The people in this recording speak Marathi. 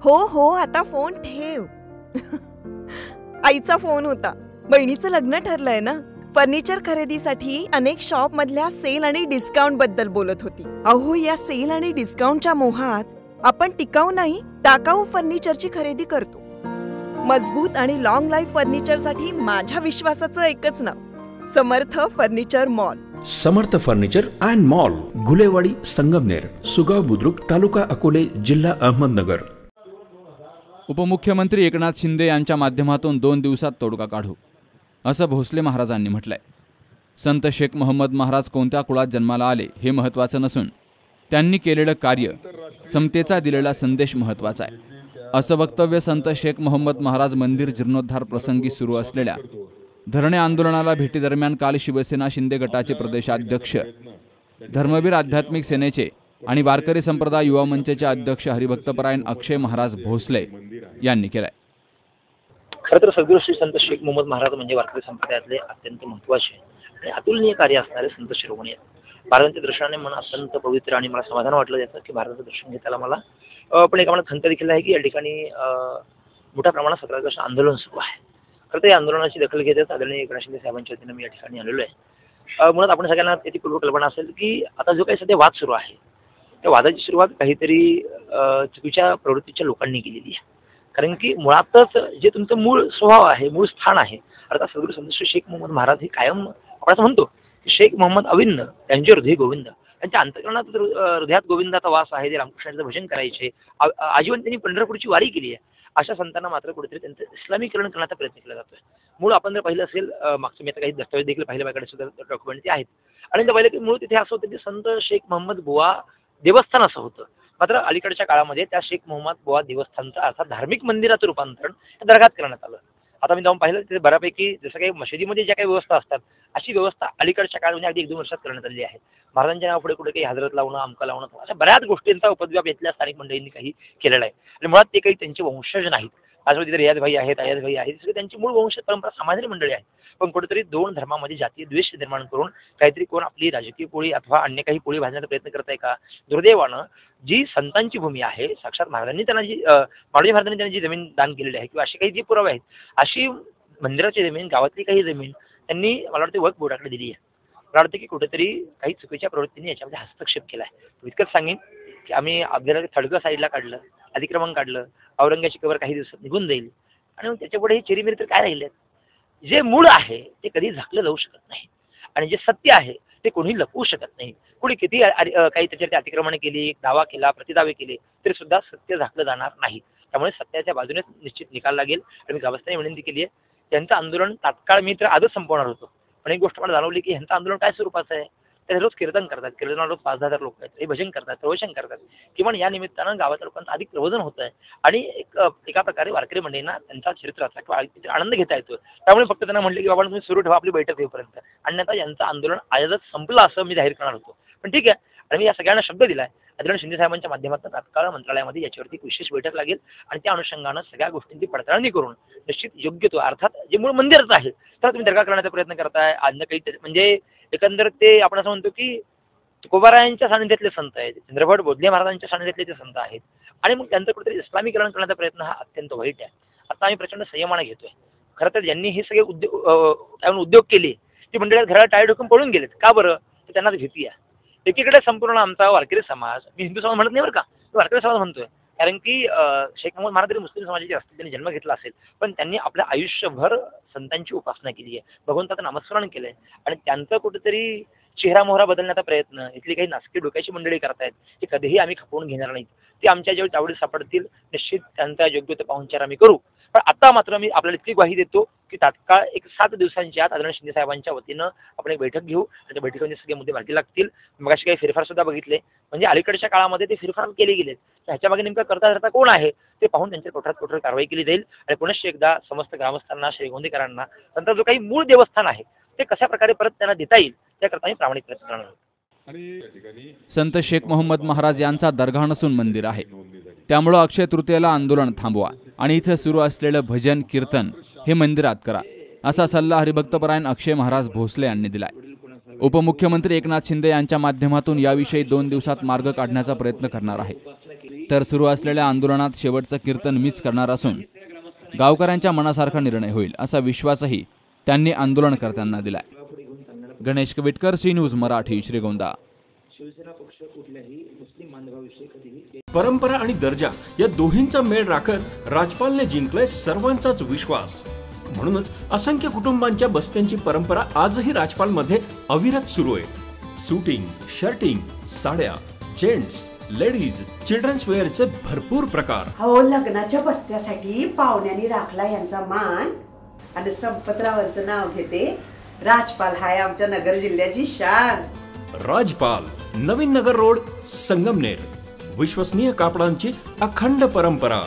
हो हो, आता फोन ठेव. आईचा फोन होता. बहिणीचं लग्न ठरलंय ना. फर्निचर खरेदीसाठी अनेक शॉप मधल्या सेल आणि डिस्काउंट बद्दल बोलत होती. अहो, या सेल आणि डिस्काउंटच्या मोहात आपण टिकाऊ नाही, टाकाऊ फर्निचरची खरेदी करतो. मजबूत आणि लॉंग लाईफ फर्निचरसाठी माझ्या विश्वासाचं एकच नाव, Samarth furniture mall. Samarth furniture and mall, Gulewadi, Sangamner, Sugaon Budruk, taluka Akole, जिल्हा अहमदनगर. उपमुख्यमंत्री एकनाथ शिंदे यांच्या माध्यमातून 2 दिवसात तोडगा काढू, असं भोसले महाराजांनी म्हटलंय. संत शेख मोहम्मद महाराज कोणत्या कुळात जन्माला आले हे महत्त्वाचं नसून त्यांनी केलेलं कार्य, समतेचा दिलेला संदेश महत्त्वाचा आहे, असं वक्तव्य संत शेख मोहम्मद महाराज मंदिर जीर्णोद्धार प्रसंगी सुरू असलेल्या धरणे आंदोलनाला भेटीदरम्यान काल शिवसेना शिंदे गटाचे प्रदेशाध्यक्ष, धर्मवीर आध्यात्मिक सेनेचे आणि वारकरी संप्रदाय युवा मंचचे अध्यक्ष हरिभक्तपरायण अक्षय महाराज भोसले यांनी केलंय. खरं तर सद्गुरू श्री संत शेख मोहम्मद महाराज म्हणजे वारकरी संप्रदायातले अत्यंत महत्त्वाचे आणि अतुलनीय कार्य असणारे संत शिरोमणी आहेत. महाराजांच्या दर्शनाने मन अत्यंत पवित्र आणि मला समाधान वाटलं जातं की महाराजांचं दर्शन घेताना मला पण एका मनात खंत देखील आहे की या ठिकाणी मोठ्या प्रमाणात 17 ऑगस्ट आंदोलन सुरू आहे. खरं तर या आंदोलनाची दखल घेतच आदरणीय एकनाथ शिंदे साहेबांच्या वतीनं मी या ठिकाणी आलेलो आहे. मुळात आपण सगळ्यांना त्याची पूर्वकल्पना असेल की आता जो काही सध्या वाद सुरू आहे त्या वादाची सुरुवात काहीतरी चुकीच्या प्रवृत्तीच्या लोकांनी केलेली आहे. कारण की मुळातच जे तुमचं मूळ स्वभाव आहे, मूळ स्थान आहे, अर्थात सद्गुरू संत श्री शेख मोहम्मद महाराज हे कायम आपण असं म्हणतो की शेख मोहम्मद अविन्न, त्यांचे हृदय गोविंद, त्यांच्या अंतःकरणात हृदयात गोविंदाचा वास आहे. ते रामकृष्णाचं भजन करायचे, आजीवन त्यांनी पंढरपूरची वारी केली आहे. अशा संतांना मात्र कुठेतरी त्यांचं इस्लामीकरण करण्याचा प्रयत्न केला जातोय. मूळ आपण जर पाहिलं असेल, मागचं मी आता काही दस्तावेज देखील पाहिले, माझ्याकडे सुद्धा डॉक्युमेंट ते आहेत, आणि पाहिलं की मूळ तिथे असं होतं की संत शेख मोहम्मद बुवा देवस्थान असं होतं. मात्र अलीकडच्या काळामध्ये त्या शेख मोहम्मद बुवा देवस्थानचं अर्थात धार्मिक मंदिराचं रूपांतरण दर्गात करण्यात आलं. आता मी जाऊन पाहिलं तिथे बऱ्यापैकी जसं काही मशिदीमध्ये ज्या काही व्यवस्था असतात अशी व्यवस्था अलीकडच्या काळात म्हणजे अगदी 1-2 वर्षात करण्यात आलेली आहे. महाराजांच्या नावापुढे कुठे काही हजरत लावणं, अमका लावणं, अशा बऱ्याच गोष्टींचा उपद्व्याप इथल्या स्थानिक मंडळींनी काही केलेला आहे. आणि मुळात ते काही त्यांचे वंशज नाहीत. त्याचवेळी तिथे रियाज भाई आहेत, अयाज भाई आहेत, सगळे त्यांची मूळ वंश परंपरा समाजाची मंडळी आहेत. पण कुठेतरी 2 धर्मामध्ये जातीय द्वेष निर्माण करून काहीतरी कोण आपली राजकीय पोळी अथवा अन्य काही पोळी भाजण्याचा प्रयत्न करत आहे का? दुर्दैवानं जी संतांची भूमी आहे, साक्षात महाराजांनी त्यांना जी माडोजी महाराजांनी त्यांनी जी जमीन दान केलेली आहे किंवा अशी काही जी पुरावे आहेत, अशी मंदिराची जमीन, गावातली काही जमीन त्यांनी मला वाटतं वक्फ बोर्डाकडे दिली आहे. मला वाटतं की कुठेतरी काही चुकीच्या प्रवृत्तींनी याच्यामध्ये हस्तक्षेप केला आहे. इतकंच सांगेन की आम्ही आपल्याला थडगं साईडला काढलं, अतिक्रमण काढलं, औरंगाची कबर काही दिवसात निघून जाईल आणि मग त्याच्यापुढे हे चिरीमिरी तर काय राहिले. जे मूळ आहे ते कधी झाकलं जाऊ शकत नाही आणि जे सत्य आहे ते कोणी लपवू शकत नाही. कोणी किती काही त्याच्यावरती अतिक्रमण केली, दावा केला, प्रतिदावे केले तरी सुद्धा सत्य झाकलं जाणार नाही. त्यामुळे सत्याच्या बाजूनेच निश्चित निकाल लागेल. आणि मी गावस्तांनी विनंती केली आहे, त्यांचं आंदोलन तात्काळ मी तर आजच संपवणार होतो, पण एक गोष्ट मला जाणवली की ह्यांचं आंदोलन काय स्वरूपाचं आहे. ते रोज कीर्तन करतात, कीर्तनाला रोज 5,000 लोक आहेत, हे भजन करतात, प्रवचन करतात. किमान या निमित्तानं गावाच्या लोकांचं अधिक प्रबोधन होत आहे आणि एका प्रकारे वारकरी मंडळींना त्यांचा चरित्राचा किंवा आनंद घेता येतो. त्यामुळे फक्त त्यांना म्हटलं की बाबा तुम्ही सुरू ठेवा आपली बैठक होईपर्यंत, अन्यथा यांचं आंदोलन आजच संपलं असं मी जाहीर करणार होतो. पण ठीक आहे, आणि मी या सगळ्यांना शब्द दिला आदरणीय शिंदे साहेबांच्या माध्यमातून तात्काळ मंत्रालयामध्ये याच्यावरती एक विशेष बैठक लागेल आणि त्या अनुषंगानं सगळ्या गोष्टींची पडताळणी करून निश्चित योग्य तो, अर्थात जे मूळ मंदिराचं आहे तर तुम्ही दर्गा करण्याचा प्रयत्न करताय, अन्य काही म्हणजे एकंदर ते आपण असं म्हणतो की तुकोबारायांच्या सानिध्यातले संत आहेत, चंद्रभट बोधले महाराजांच्या सानिध्यातले ते संत आहेत आणि मग त्यांचं कुठेतरी इस्लामीकरण करण्याचा प्रयत्न हा अत्यंत वाईट आहे. आता आम्ही प्रचंड संयमाने घेतोय. खरं तर ज्यांनी हे सगळे उद्योग केले ती मंडळात घराला टाळी ठोकून पळून गेलेत. का बरं? तर त्यांना भीती आहे. एकीकडे संपूर्ण आमचा वारकरी समाज, मी हिंदू समाज म्हणत नाही बरं का, वारकरी समाज म्हणतोय, कारण की शेख मोहम्मद महाराज तरी मुस्लिम समाजाचे असतील, त्यांनी जन्म घेतला असेल, पण त्यांनी आपल्या आयुष्यभर संतांची उपासना केली आहे, भगवंताचं नामस्मरण केलंय आणि त्यांचं कुठेतरी चेहरा मोहरा बदलण्याचा प्रयत्न इथली काही नासकी डोक्याची मंडळी करतायत, ते कधीही आम्ही खपवून घेणार नाहीत. ते आमच्या जेव्हा तावडीत सापडतील निश्चित त्यांचा योग्य तो पाहुणचार आम्ही करू. पण आता मात्र मी आपल्याला इतकी ग्वाही देतो की तात्काळ एक 7 दिवसांच्या आत आदरणीय शिंदे साहेबांच्या वतीनं आपण एक बैठक घेऊ आणि त्या बैठकीमध्ये सगळे मुद्दे मार्गी लागतील. मग असे काही फेरफार सुद्धा बघितले, म्हणजे अलीकडच्या काळामध्ये ते फेरफार केले गेलेत, ह्याच्या मागे नेमकं करता कोण आहे ते पाहून त्यांच्या कठोर कारवाई केली जाईल आणि पुनश्च एकदा समस्त ग्रामस्थांना, श्रीगोंदीकरांना त्यांचा जो काही मूळ देवस्थान आहे ते कशा प्रकारे परत त्यांना देता येईल त्याकरता मी प्रामाणिक प्रयत्न करणार आहोत. संत शेख मोहम्मद महाराज यांचा दर्गा नसून मंदिर आहे, त्यामुळं अक्षय तृतीयेला आंदोलन थांबवा आणि इथे सुरू असलेलं भजन कीर्तन हे मंदिरात करा, असा सल्ला हरिभक्तपरायण अक्षय महाराज भोसले यांनी दिलाय. उपमुख्यमंत्री एकनाथ शिंदे यांच्या माध्यमातून याविषयी 2 दिवसात मार्ग काढण्याचा प्रयत्न करणार आहे. तर सुरू असलेल्या आंदोलनात शेवटचं कीर्तन मीच करणार असून गावकऱ्यांच्या मनासारखा निर्णय होईल असा विश्वासही त्यांनी आंदोलनकर्त्यांना दिलाय. Ganesh Kavitkar, C news Marathi, Shrigonda. परंपरा आणि दर्जा या दोन्हींचा मेळ राखत राजपालने जिंकलाय सर्वांचाच विश्वास. म्हणूनच असंख्य कुटुंबांच्या बस्त्यांची परंपरा आजही राजपालमध्ये अविरत सुरू आहे. सूटिंग, शर्टिंग, साड्या, जेंट्स, लेडीज, चिल्ड्रन्स वेअरचे भरपूर प्रकार. हो, लग्नाच्या बस्त्यासाठी पाहुण्यांनी राखला यांचा मान. आणि संपतरावांचं नाव घेते. राजपाल हाय आमच्या नगर जिल्ह्याची शान. राजपाल, नवीन नगर रोड, संगमनेर. विश्वसनीय कापडांची अखंड परंपरा.